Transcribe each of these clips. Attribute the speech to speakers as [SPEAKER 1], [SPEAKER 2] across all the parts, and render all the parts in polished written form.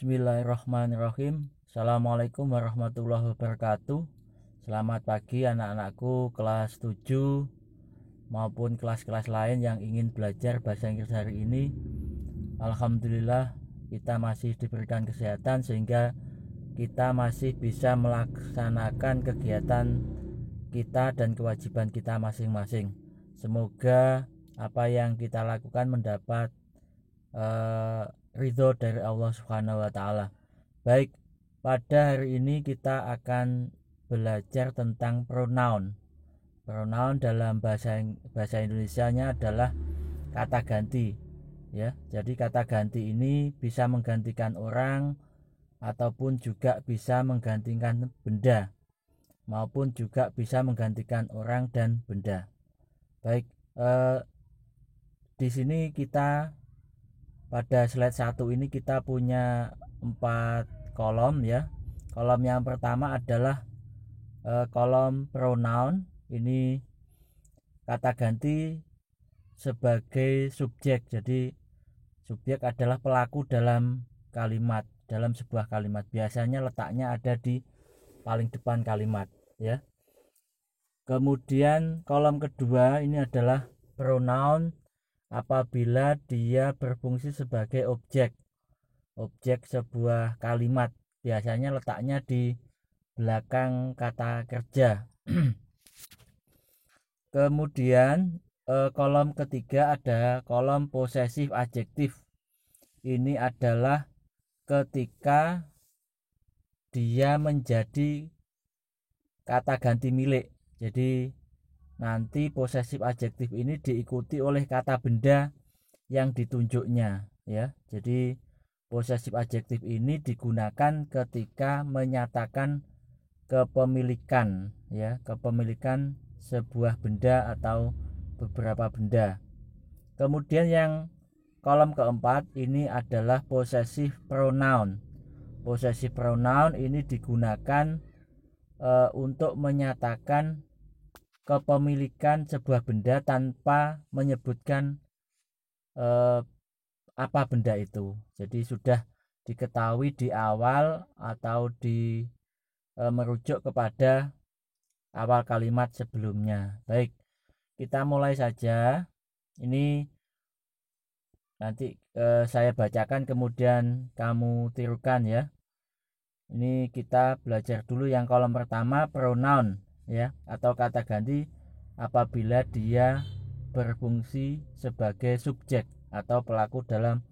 [SPEAKER 1] Bismillahirrahmanirrahim. Assalamualaikum warahmatullahi wabarakatuh. Selamat pagi anak-anakku kelas 7 maupun kelas-kelas lain yang ingin belajar bahasa Inggris hari ini. Alhamdulillah kita masih diberikan kesehatan sehingga kita masih bisa melaksanakan kegiatan kita dan kewajiban kita masing-masing. Semoga apa yang kita lakukan mendapat ridho dari Allah Subhanahu wa taala. Baik, pada hari ini kita akan belajar tentang pronoun. Pronoun dalam bahasa Indonesianya adalah kata ganti, ya. Jadi kata ganti ini bisa menggantikan orang ataupun juga bisa menggantikan benda maupun juga bisa menggantikan orang dan benda. Baik, di sini kita pada slide 1 ini kita punya 4 kolom, ya. Kolom yang pertama adalah kolom pronoun. Ini kata ganti sebagai subjek. Jadi subjek adalah pelaku dalam kalimat, dalam sebuah kalimat. Biasanya letaknya ada di paling depan kalimat, ya. Kemudian kolom kedua ini adalah pronoun apabila dia berfungsi sebagai objek sebuah kalimat. Biasanya letaknya di belakang kata kerja. Kemudian kolom ketiga ada kolom posesif adjektif. Ini adalah ketika dia menjadi kata ganti milik. Jadi nanti posesif adjektif ini diikuti oleh kata benda yang ditunjuknya, ya. Jadi posesif adjektif ini digunakan ketika menyatakan kepemilikan, ya, kepemilikan sebuah benda atau beberapa benda. Kemudian yang kolom keempat ini adalah possessive pronoun. Possessive pronoun ini digunakan untuk menyatakan kepemilikan sebuah benda tanpa menyebutkan apa benda itu. Jadi sudah diketahui di awal atau merujuk kepada awal kalimat sebelumnya. Baik, kita mulai saja. Ini nanti saya bacakan kemudian kamu tirukan, ya. Ini kita belajar dulu yang kolom pertama, pronoun, ya, atau kata ganti apabila dia berfungsi sebagai subjek atau pelaku dalam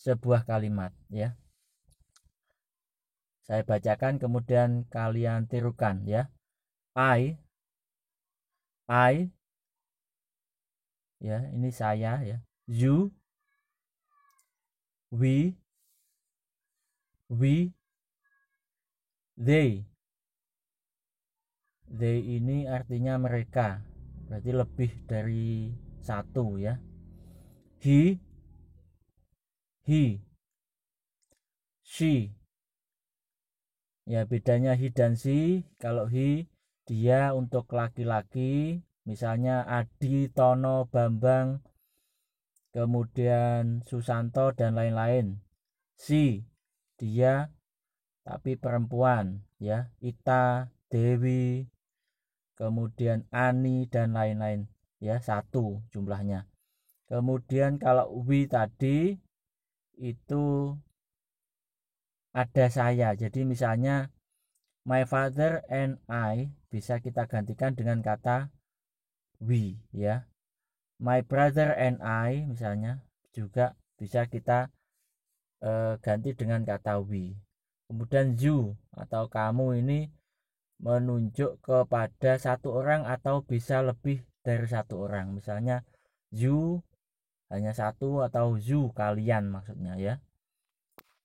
[SPEAKER 1] sebuah kalimat, ya. Saya bacakan kemudian kalian tirukan, ya. I, ya, ini saya, ya. You, we, they ini artinya mereka, berarti lebih dari satu, ya. He, she, ya, bedanya he dan she. Kalau he dia untuk laki-laki, misalnya Adi, Tono, Bambang, kemudian Susanto dan lain-lain. She dia tapi perempuan, ya, Ita, Dewi, kemudian Ani dan lain-lain, ya, satu jumlahnya. Kemudian kalau we tadi itu ada saya. Jadi misalnya my father and I bisa kita gantikan dengan kata we, ya. My brother and I misalnya juga bisa kita ganti dengan kata we. Kemudian you atau kamu ini menunjuk kepada satu orang atau bisa lebih dari satu orang. Misalnya you hanya satu atau you kalian maksudnya, ya.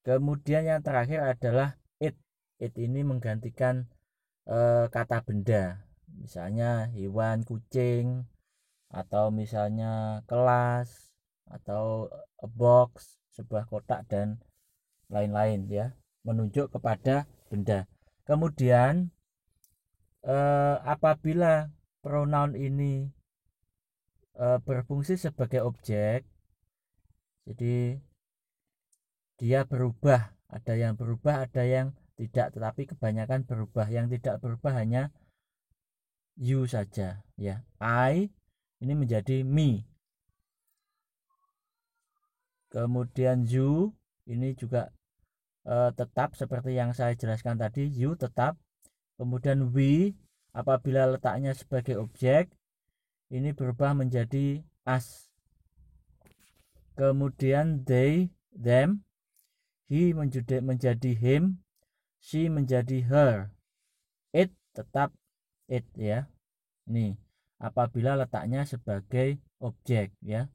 [SPEAKER 1] Kemudian yang terakhir adalah it. It ini menggantikan kata benda. Misalnya hewan, kucing, atau misalnya kelas, atau a box, sebuah kotak dan lain-lain, ya, menunjuk kepada benda. Kemudian apabila pronoun ini berfungsi sebagai objek, jadi dia berubah Ada yang berubah, ada yang tidak, tetapi kebanyakan berubah. Yang tidak berubah hanya you saja ya. I ini menjadi me. Kemudian you ini juga tetap seperti yang saya jelaskan tadi, you tetap. Kemudian we apabila letaknya sebagai objek ini berubah menjadi us. Kemudian they, them, he menjadi him, she menjadi her, it tetap it ya. Ini apabila letaknya sebagai objek ya.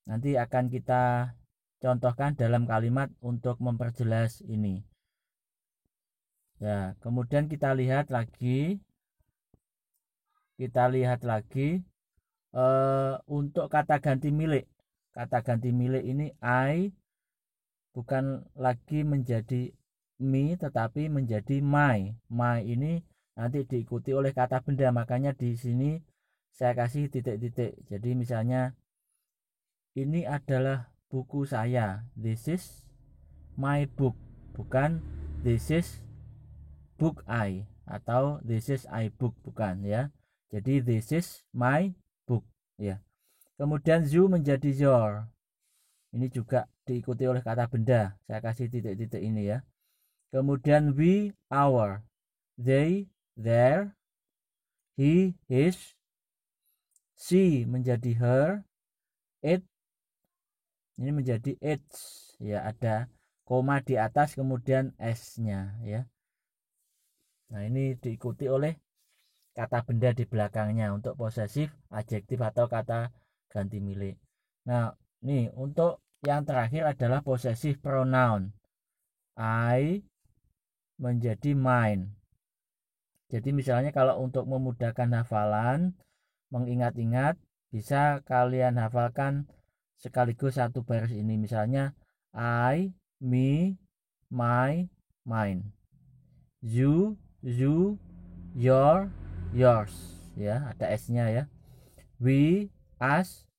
[SPEAKER 1] Nanti akan kita contohkan dalam kalimat untuk memperjelas ini. Ya, kemudian kita lihat lagi untuk kata ganti milik. Kata ganti milik ini I bukan lagi menjadi me tetapi menjadi my. My ini nanti diikuti oleh kata benda, makanya di sini saya kasih titik-titik. Jadi misalnya ini adalah buku saya. This is my book, bukan this is book I atau this is I book, bukan ya. Jadi this is my book ya. Kemudian you menjadi your. Ini juga diikuti oleh kata benda. Saya kasih titik-titik ini ya. Kemudian we, our, they, their, he, his, she menjadi her, it ini menjadi its ya, ada koma di atas kemudian s-nya ya. Nah, ini diikuti oleh kata benda di belakangnya untuk posesif, adjektif atau kata ganti milik. Nah, nih untuk yang terakhir adalah posesif pronoun. I menjadi mine. Jadi misalnya kalau untuk memudahkan hafalan, mengingat-ingat, bisa kalian hafalkan sekaligus satu baris ini. Misalnya I, me, my, mine. You, your, yours ya, ada s-nya ya. We, us,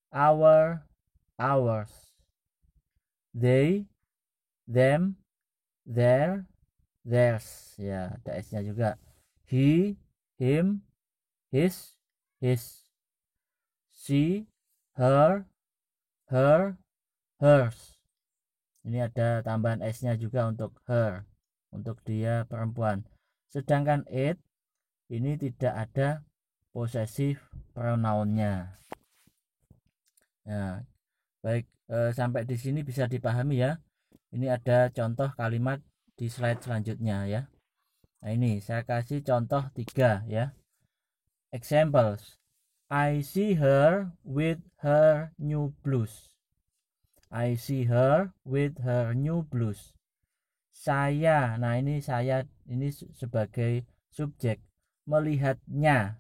[SPEAKER 1] our, ours. They, them, their, theirs ya, ada s-nya juga. He, him, his, she, her, hers. Ini ada tambahan s-nya juga untuk her, untuk dia perempuan. Sedangkan it ini tidak ada posesif pronounnya. Nah, baik, sampai di sini bisa dipahami ya. Ini ada contoh kalimat di slide selanjutnya ya. Nah, ini saya kasih contoh 3 ya. Examples. I see her with her new blouse. I see her with her new blouse. Saya, nah ini saya ini sebagai subjek. Melihatnya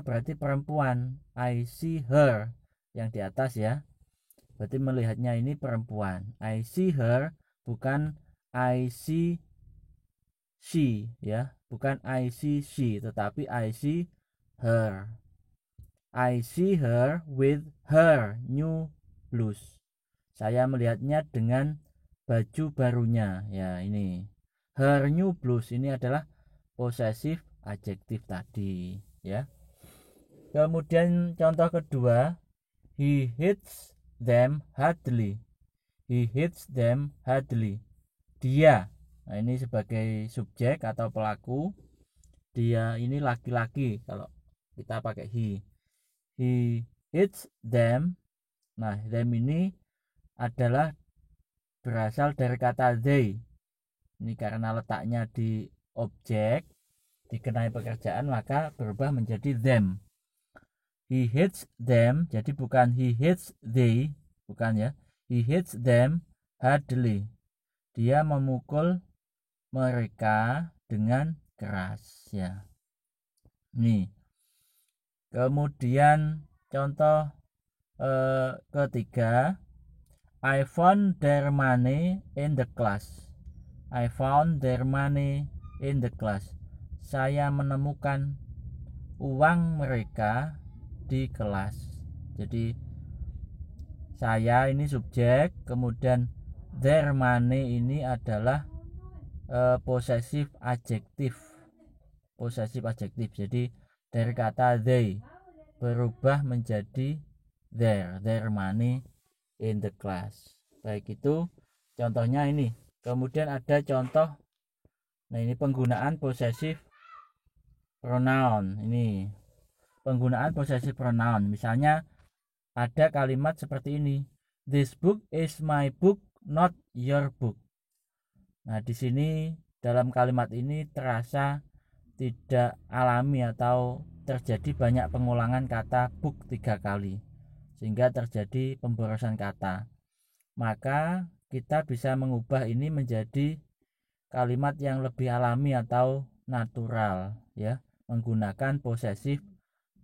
[SPEAKER 1] berarti perempuan. I see her yang di atas ya, berarti melihatnya ini perempuan. I see her bukan I see she ya, bukan I see she tetapi I see her. I see her with her new blouse. Saya melihatnya dengan baju barunya ya. Ini her new blouse ini adalah posesif adjektif tadi ya. Kemudian contoh kedua, he hits them hardly. He hits them hardly. Dia, nah ini sebagai subjek atau pelaku. Dia ini laki-laki kalau kita pakai he. He hits them. Nah, them ini adalah berasal dari kata they. Ini karena letaknya di objek, dikenai pekerjaan, maka berubah menjadi them. He hits them, jadi bukan he hits they, bukan ya. He hits them hardly. Dia memukul mereka dengan keras ya. Nih. Kemudian contoh ketiga, I found their money in the class. I found their money in the class. Saya menemukan uang mereka di kelas. Jadi saya ini subjek, kemudian their money ini adalah possessive adjective. Jadi dari kata they berubah menjadi their money in the class. Baik, itu contohnya ini. Kemudian ada contoh, nah ini penggunaan possessive pronoun. Ini penggunaan possessive pronoun. Misalnya ada kalimat seperti ini, this book is my book, not your book. Nah, di sini dalam kalimat ini terasa tidak alami atau terjadi banyak pengulangan kata book 3 kali, sehingga terjadi pemborosan kata. Maka kita bisa mengubah ini menjadi kalimat yang lebih alami atau natural, ya, menggunakan possessive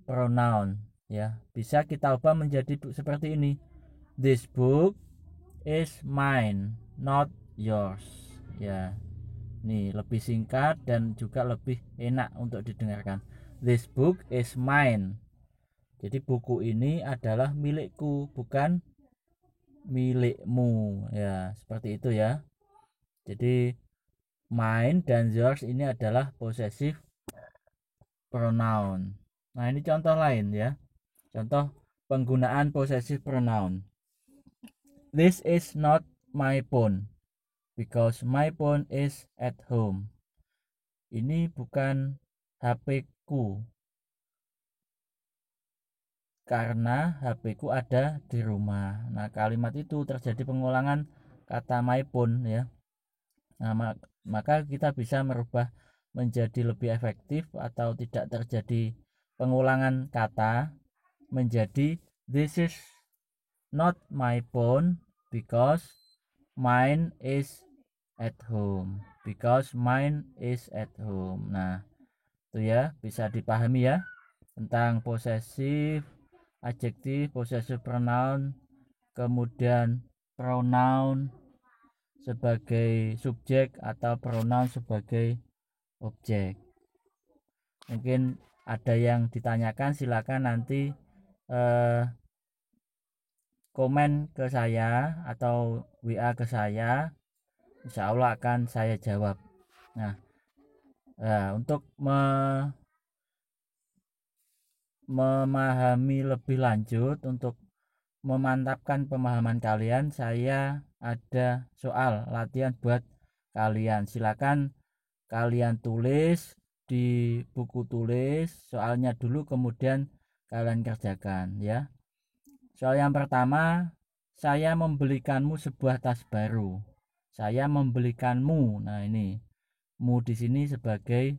[SPEAKER 1] pronoun, ya. Bisa kita ubah menjadi seperti ini, this book is mine, not yours, ya. Nih lebih singkat dan juga lebih enak untuk didengarkan. This book is mine. Jadi buku ini adalah milikku, bukan milikmu, ya, seperti itu ya. Jadi mine dan yours ini adalah possessive pronoun. Nah, ini contoh lain ya. Contoh penggunaan possessive pronoun. This is not my phone because my phone is at home. Ini bukan HP-ku karena HP-ku ada di rumah. Nah, kalimat itu terjadi pengulangan kata my phone ya. Nah, maka kita bisa merubah menjadi lebih efektif atau tidak terjadi pengulangan kata menjadi this is not my phone because mine is at home. Nah, itu ya, bisa dipahami ya tentang possessive adjektif, possessive pronoun, kemudian pronoun sebagai subjek atau pronoun sebagai objek. Mungkin ada yang ditanyakan, silakan nanti komen ke saya atau WA ke saya, insya Allah akan saya jawab. Nah, untuk memahami lebih lanjut, untuk memantapkan pemahaman kalian, saya ada soal latihan buat kalian. Silakan kalian tulis di buku tulis soalnya dulu, kemudian kalian kerjakan ya. Soal yang pertama, saya membelikanmu sebuah tas baru. Saya membelikanmu. Nah, ini mu di sini sebagai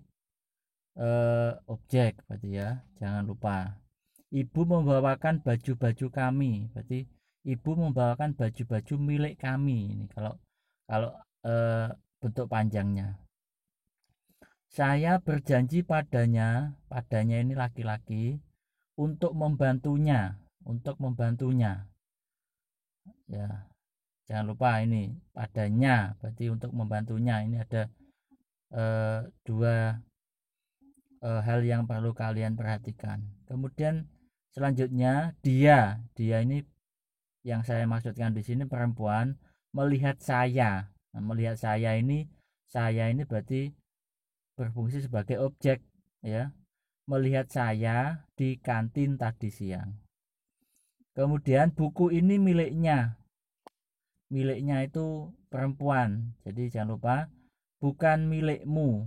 [SPEAKER 1] objek berarti ya, jangan lupa. Ibu membawakan baju-baju kami, berarti ibu membawakan baju-baju milik kami. Ini kalau bentuk panjangnya. Saya berjanji padanya ini laki-laki, untuk membantunya ya, jangan lupa ini padanya berarti untuk membantunya. Ini ada dua hal yang perlu kalian perhatikan. Kemudian selanjutnya dia ini yang saya maksudkan di sini perempuan melihat saya. Nah, melihat saya ini berarti berfungsi sebagai objek ya. Melihat saya di kantin tadi siang. Kemudian buku ini miliknya itu perempuan, jadi jangan lupa bukan milikmu.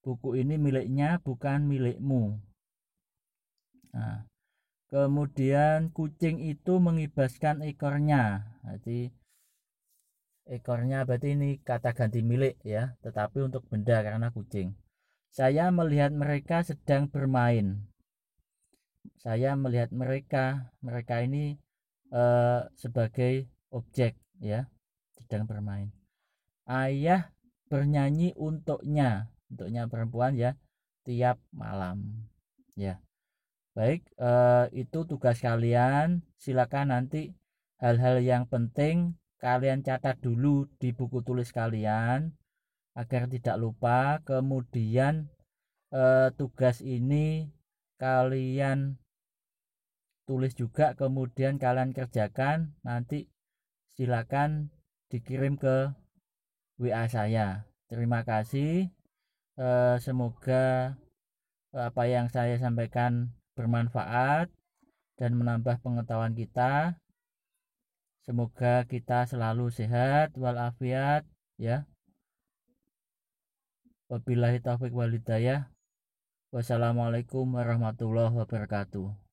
[SPEAKER 1] Buku ini miliknya, bukan milikmu. Nah, kemudian kucing itu mengibaskan ekornya, jadi ekornya berarti ini kata ganti milik ya, tetapi untuk benda karena kucing. Saya melihat mereka sedang bermain. Saya melihat mereka ini sebagai objek ya, sedang bermain. Ayah bernyanyi untuknya perempuan ya, tiap malam ya. Baik, itu tugas kalian. Silakan nanti hal-hal yang penting kalian catat dulu di buku tulis kalian agar tidak lupa. Kemudian tugas ini kalian tulis juga, kemudian kalian kerjakan, nanti silakan dikirim ke WA saya. Terima kasih. Semoga apa yang saya sampaikan bermanfaat dan menambah pengetahuan kita. Semoga kita selalu sehat walafiat ya. Wabillahi taufik walhidayah. Wassalamualaikum warahmatullahi wabarakatuh.